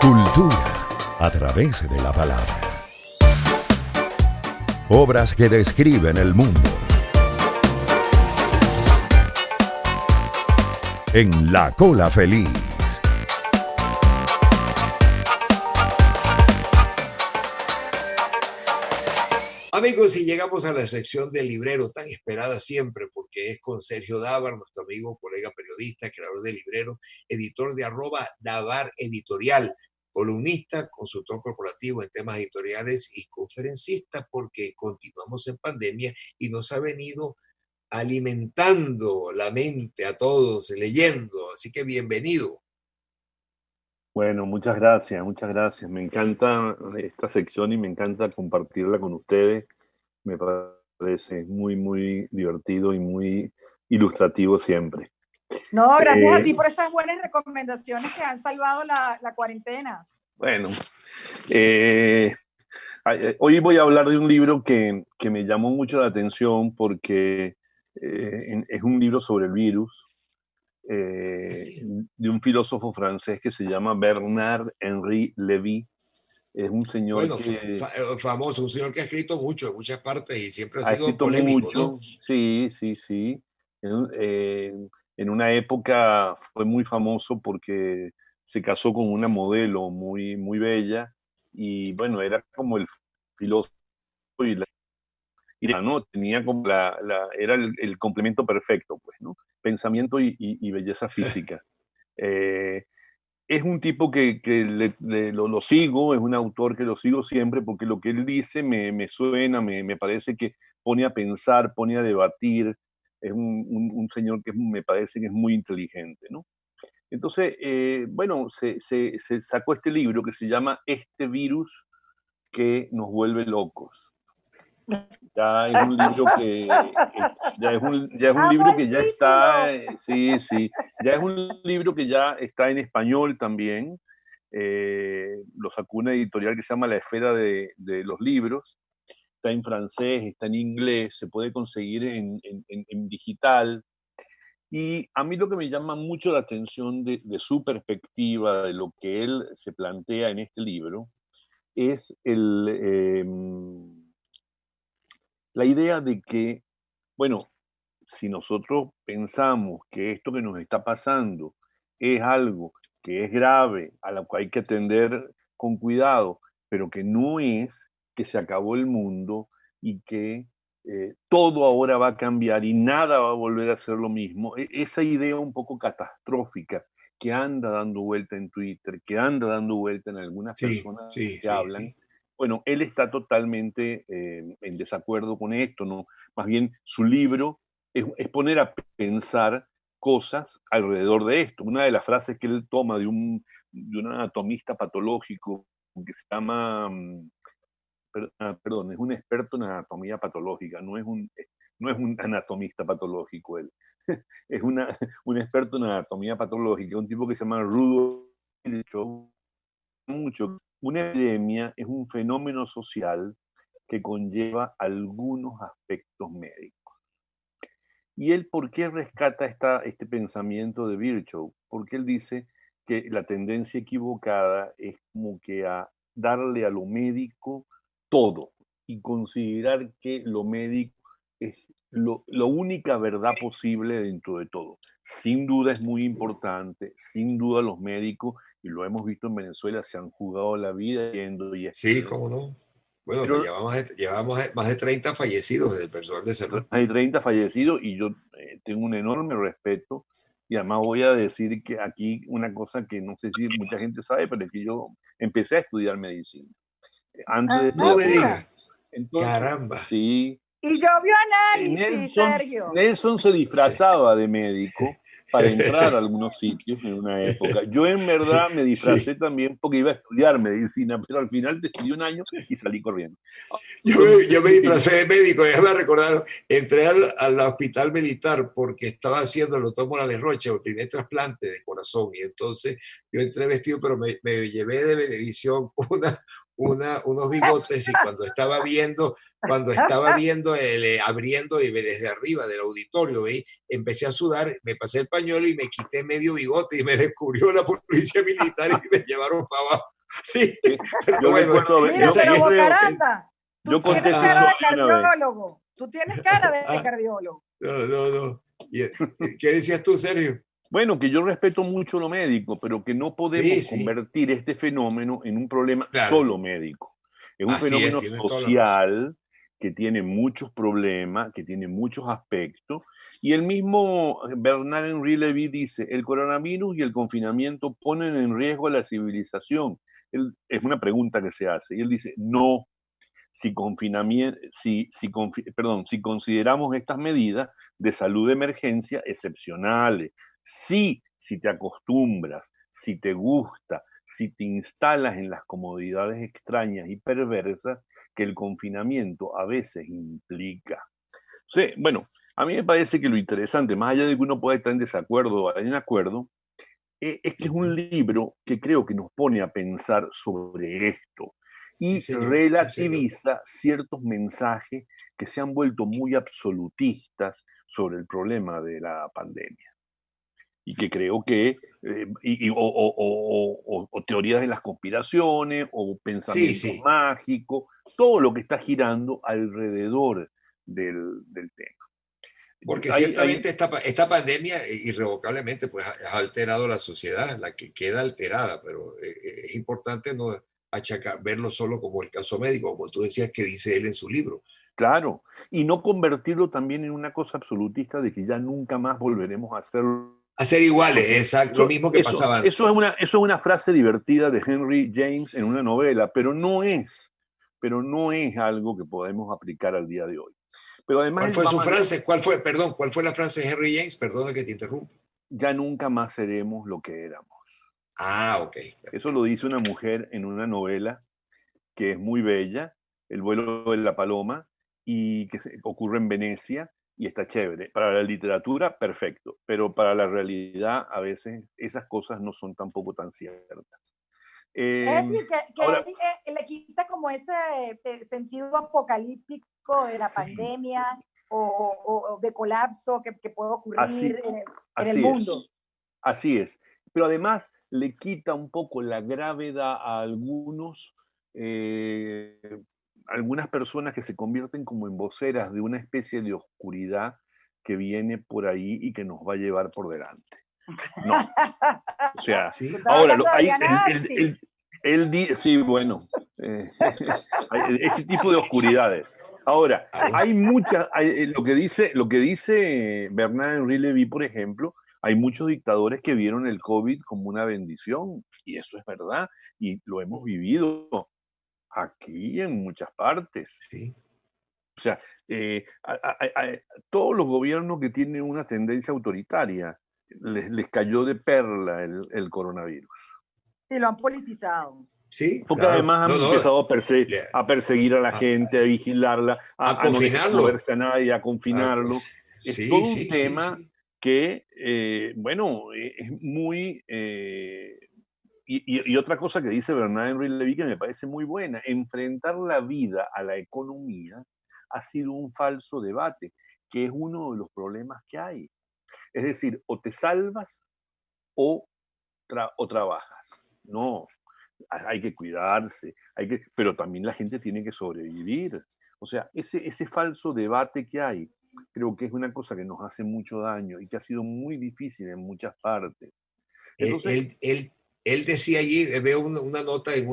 Cultura a través de la palabra. Obras que describen el mundo. En La Cola Feliz. Amigos, y llegamos a la sección del librero, tan esperada siempre, porque es con Sergio Dávar, nuestro amigo, colega periodista, creador de libreros, editor de @Dávar Editorial, columnista, consultor corporativo en temas editoriales y conferencista, porque continuamos en pandemia y nos ha venido alimentando la mente a todos, leyendo. Así que bienvenido. Bueno, muchas gracias, muchas gracias. Me encanta esta sección y me encanta compartirla con ustedes. Me parece muy, muy divertido y muy ilustrativo siempre. No, gracias a ti por estas buenas recomendaciones que han salvado la cuarentena. Bueno, hoy voy a hablar de un libro que me llamó mucho la atención porque es un libro sobre el virus. De un filósofo francés que se llama Bernard-Henri Lévy. Es un señor famoso, un señor que ha escrito mucho en muchas partes y siempre ha sido escrito polémico, mucho, ¿no? Sí. En una época fue muy famoso porque se casó con una modelo muy, muy bella y bueno, era como el filósofo ¿no? Tenía como era el complemento perfecto, pues, ¿no? Pensamiento y belleza física. Es un tipo que lo sigo, es un autor que lo sigo siempre porque lo que él dice me suena, me parece que pone a pensar, pone a debatir. Es un señor que me parece que es muy inteligente, ¿no? Entonces, bueno, se sacó este libro que se llama Este virus que nos vuelve locos. Ya es un libro que ya está, sí, ya es un libro que ya está en español también. Lo sacó una editorial que se llama La Esfera de los Libros. Está en francés, está en inglés, se puede conseguir en digital. Y a mí lo que me llama mucho la atención de su perspectiva, de lo que él se plantea en este libro, es la idea de que, bueno, si nosotros pensamos que esto que nos está pasando es algo que es grave, a lo que hay que atender con cuidado, pero que no es que se acabó el mundo y que todo ahora va a cambiar y nada va a volver a ser lo mismo, esa idea un poco catastrófica que anda dando vuelta en Twitter, que anda dando vuelta en algunas personas que hablan. Bueno, él está totalmente en desacuerdo con esto, ¿no? Más bien, su libro es poner a pensar cosas alrededor de esto. Una de las frases que él toma de un anatomista patológico que se llama, perdón, es un experto en anatomía patológica, no es un anatomista patológico él. Es un experto en anatomía patológica, un tipo que se llama Rudolf Virchow. Una epidemia es un fenómeno social que conlleva algunos aspectos médicos. ¿Y él por qué rescata este pensamiento de Virchow? Porque él dice que la tendencia equivocada es como que a darle a lo médico todo y considerar que lo médico es la única verdad posible dentro de todo. Sin duda es muy importante, sin duda los médicos, y lo hemos visto en Venezuela, se han jugado la vida yendo y Sí, cómo no. Bueno, pero llevamos más de 30 fallecidos del personal de salud. Hay 30 fallecidos y yo tengo un enorme respeto. Y además voy a decir que aquí una cosa que no sé si mucha gente sabe, pero es que yo empecé a estudiar medicina. Antes de no me digas. Entonces, caramba. Sí. Y yo vi análisis, Sergio. Nelson se disfrazaba de médico para entrar a algunos sitios en una época. Yo en verdad me disfracé también porque iba a estudiar medicina, pero al final estudié un año y salí corriendo. Yo me disfracé de médico, déjame recordar, entré al hospital militar porque estaba haciendo el doctor Morales Rocha, el primer trasplante de corazón, y entonces yo entré vestido, pero me llevé de bendición unos bigotes, y cuando estaba viendo abriendo y desde arriba del auditorio, empecé a sudar, me pasé el pañuelo y me quité medio bigote y me descubrió la policía militar y me llevaron para abajo. Sí, ¿sí? pero Yo bueno, recuerdo haber- Mira, yo pero creo- Bocaranda, yo tú conté tienes esa cara de historia una vez. cardiólogo. Tú tienes cara de Ah. cardiólogo. no. ¿Qué decías tú, Sergio? Bueno, que yo respeto mucho lo médico, pero que no podemos Sí, sí, convertir este fenómeno en un problema claro. solo médico. Es un Así es, fenómeno tienes toda la razón. social que tiene muchos problemas, que tiene muchos aspectos. Y el mismo Bernard Henri Lévy dice, el coronavirus y el confinamiento ponen en riesgo a la civilización. Es una pregunta que se hace. Y él dice, no, si consideramos estas medidas de salud de emergencia excepcionales, si te acostumbras, si te gusta, si te instalas en las comodidades extrañas y perversas que el confinamiento a veces implica. Sí, bueno, a mí me parece que lo interesante, más allá de que uno pueda estar en desacuerdo o en acuerdo, es que es un libro que creo que nos pone a pensar sobre esto Sí, y señor, sí, señor. relativiza ciertos mensajes que se han vuelto muy absolutistas sobre el problema de la pandemia. Y que creo que, o teorías de las conspiraciones, o Sí, pensamientos sí. mágicos, todo lo que está girando alrededor del tema. Porque Hay, ciertamente esta pandemia irrevocablemente pues, ha alterado la sociedad, la que queda alterada, pero es importante no verlo solo como el caso médico, como tú decías que dice él en su libro. Claro, y no convertirlo también en una cosa absolutista de que ya nunca más volveremos a hacerlo. A ser iguales, Porque exacto, lo mismo que pasaba antes. eso es una frase divertida de Henry James en una novela, pero no es algo que podemos aplicar al día de hoy. Pero además ¿Cuál él fue va su más lejos. frase? ¿Cuál fue la frase de Henry James? Perdona que te interrumpa. Ya nunca más seremos lo que éramos. Ah, ok. Eso lo dice una mujer en una novela que es muy bella, El vuelo de la paloma, y que ocurre en Venecia, y está chévere. Para la literatura, perfecto, pero para la realidad a veces esas cosas no son tampoco tan ciertas. Es decir, que Ahora, él le quita como ese sentido apocalíptico de la sí, pandemia o de colapso que puede ocurrir así, en el así mundo. es, así es. Pero además le quita un poco la gravedad a algunas personas que se convierten como en voceras de una especie de oscuridad que viene por ahí y que nos va a llevar por delante. No. O sea, Sí. ahora, sí, bueno, ese tipo de oscuridades. Ahora, Claro. hay muchas, lo que dice Bernard Henri Lévy, por ejemplo, hay muchos dictadores que vieron el COVID como una bendición, y eso es verdad, y lo hemos vivido aquí y en muchas partes. Sí. O sea, todos los gobiernos que tienen una tendencia autoritaria les cayó de perla el coronavirus. Sí, lo han politizado. Sí, Porque claro. además No, han no. empezado le- a perseguir a la A, gente, a vigilarla, a a no dejar confinarlo. moverse a nadie, a confinarlo. Es Sí, todo un sí, sí, tema sí. que, bueno, es muy... y otra cosa que dice Bernard Henri Lévy que me parece muy buena, enfrentar la vida a la economía ha sido un falso debate, que es uno de los problemas que hay. Es decir, o te salvas o, o trabajas. No, hay que cuidarse, pero también la gente tiene que sobrevivir. O sea, ese falso debate que hay, creo que es una cosa que nos hace mucho daño y que ha sido muy difícil en muchas partes. Entonces, Él decía allí, veo una nota en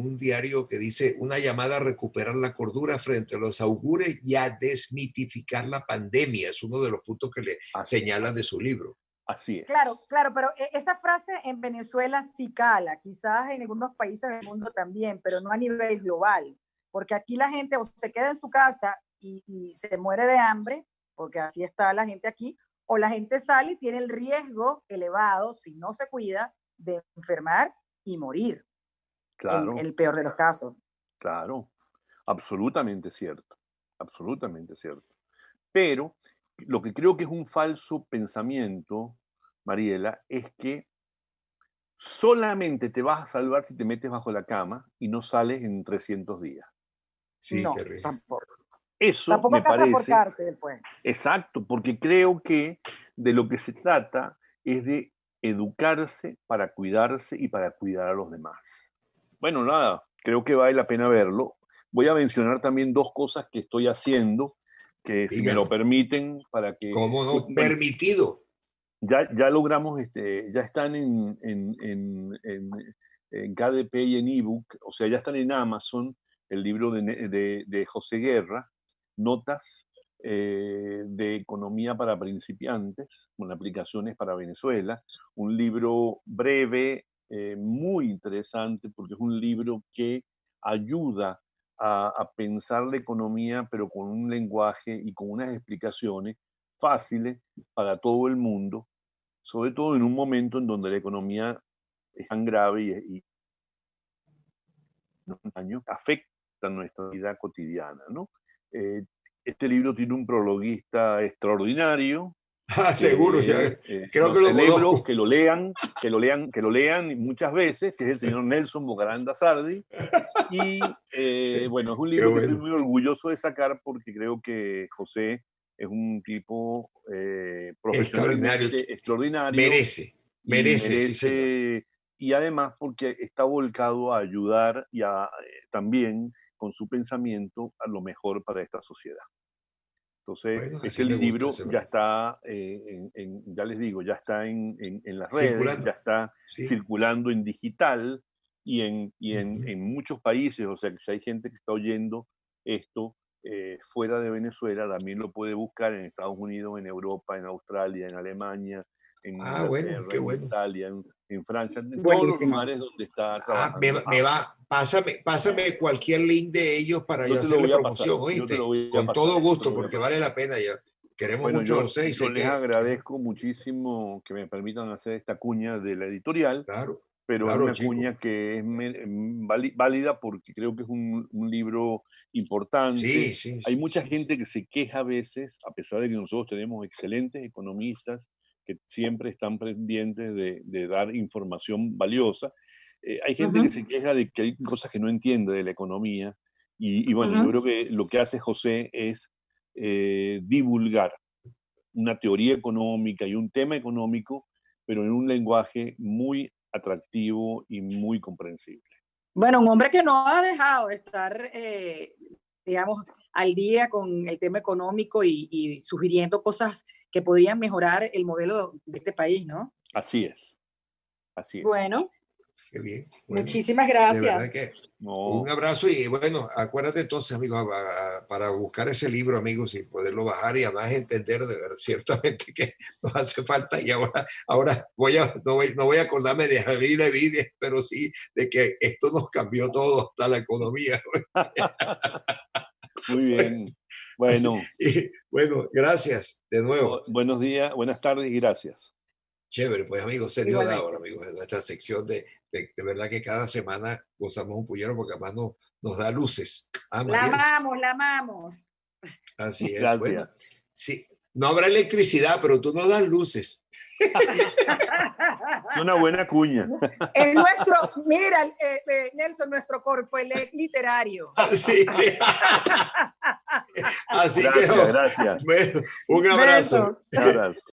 un diario que dice una llamada a recuperar la cordura frente a los augures y a desmitificar la pandemia. Es uno de los puntos que le señalan de su libro. Así es. Claro, claro, pero esa frase en Venezuela sí cala, quizás en algunos países del mundo también, pero no a nivel global, porque aquí la gente o se queda en su casa y se muere de hambre, porque así está la gente aquí, o la gente sale y tiene el riesgo elevado, si no se cuida, de enfermar y morir, Claro, en el peor de los casos. claro, absolutamente cierto, absolutamente cierto. Pero lo que creo que es un falso pensamiento, Mariela, es que solamente te vas a salvar si te metes bajo la cama y no sales en 300 días. Sí, no, terrible. tampoco. Eso Tampoco me casa por parece cárcel, pues. exacto, porque creo que de lo que se trata es de educarse para cuidarse y para cuidar a los demás. Bueno, nada, creo que vale la pena verlo. Voy a mencionar también dos cosas que estoy haciendo, que si me lo Dígame, permiten, para que, ¿cómo no? bueno, Permitido. ya logramos, ya están en KDP y en ebook, o sea, ya están en Amazon el libro de José Guerra, Notas de Economía para Principiantes, con aplicaciones para Venezuela, un libro breve, muy interesante, porque es un libro que ayuda a pensar la economía, pero con un lenguaje y con unas explicaciones fáciles para todo el mundo, sobre todo en un momento en donde la economía es tan grave y años afecta nuestra vida cotidiana, ¿no? Eh, este libro tiene un prologuista extraordinario Ah, seguro, ya, que creo lo que lo celebro, conozco. que lo lean muchas veces, que es el señor Nelson Bogaranda Sardi. Y bueno, es un Qué libro que estoy bueno. muy orgulloso de sacar porque creo que José es un tipo Extraordinario. profesionalmente extraordinario Merece, y merece, sí, señor. merece, y además porque está volcado a ayudar y a también con su pensamiento a lo mejor para esta sociedad. Entonces, Bueno, ese así me gusta, libro ya está, ya les digo, ya está en las redes, ya circulando. está Sí. circulando en digital Ujú. en muchos países, o sea que si hay gente que está oyendo esto fuera de Venezuela, también lo puede buscar en Estados Unidos, en Europa, en Australia, en Alemania, en Ah, bueno, Inglaterra, qué en bueno. Italia, en Francia, en todos los Buenísimo. lugares donde está Ah, me, trabajando me Amazon. va, pásame cualquier link de ellos para Yo yo te lo hacerle voy a pasar, promoción, yo te lo ¿oíste? voy a Con pasar, todo yo te lo gusto, voy a porque pasar. vale la pena. Ya queremos Bueno, mucho a José y yo sé les que agradezco muchísimo que me permitan hacer esta cuña de la editorial, claro, pero es claro, una chico. cuña que es válida porque creo que es un libro importante. Sí, sí, Hay sí, mucha sí, sí. gente que se queja a veces, a pesar de que nosotros tenemos excelentes economistas que siempre están pendientes de dar información valiosa. Hay gente que Ujú, se queja de que hay cosas que no entiende de la economía y bueno, yo ujú. creo que lo que hace José es divulgar una teoría económica y un tema económico, pero en un lenguaje muy atractivo y muy comprensible. Bueno, un hombre que no ha dejado de estar, digamos, al día con el tema económico y sugiriendo cosas que podrían mejorar el modelo de este país, ¿no? Así es, así es. Bueno, Qué bien. Bueno, muchísimas de verdad gracias. que un No, abrazo y bueno, acuérdate entonces, amigos, para buscar ese libro, amigos, y poderlo bajar y además entender de verdad, ciertamente que nos hace falta. Y ahora no voy a acordarme de Javier Levine, pero sí de que esto nos cambió todo, hasta la economía. muy bien. Así, Bueno, y bueno, gracias de nuevo. buenos días, buenas tardes y gracias. Chévere, pues amigos, Sergio Dávora, Igualmente. amigos, en nuestra sección de verdad que cada semana gozamos un puñero porque además nos da luces. Ah, La Mariel, amamos, la amamos. así es. Gracias. Bueno, sí, no habrá electricidad, pero tú nos das luces. Es una buena cuña. Es nuestro, mira, Nelson, nuestro corpoelec literario. Así, sí. Así que, Gracias, gracias. bueno, un abrazo. Besos. Un abrazo.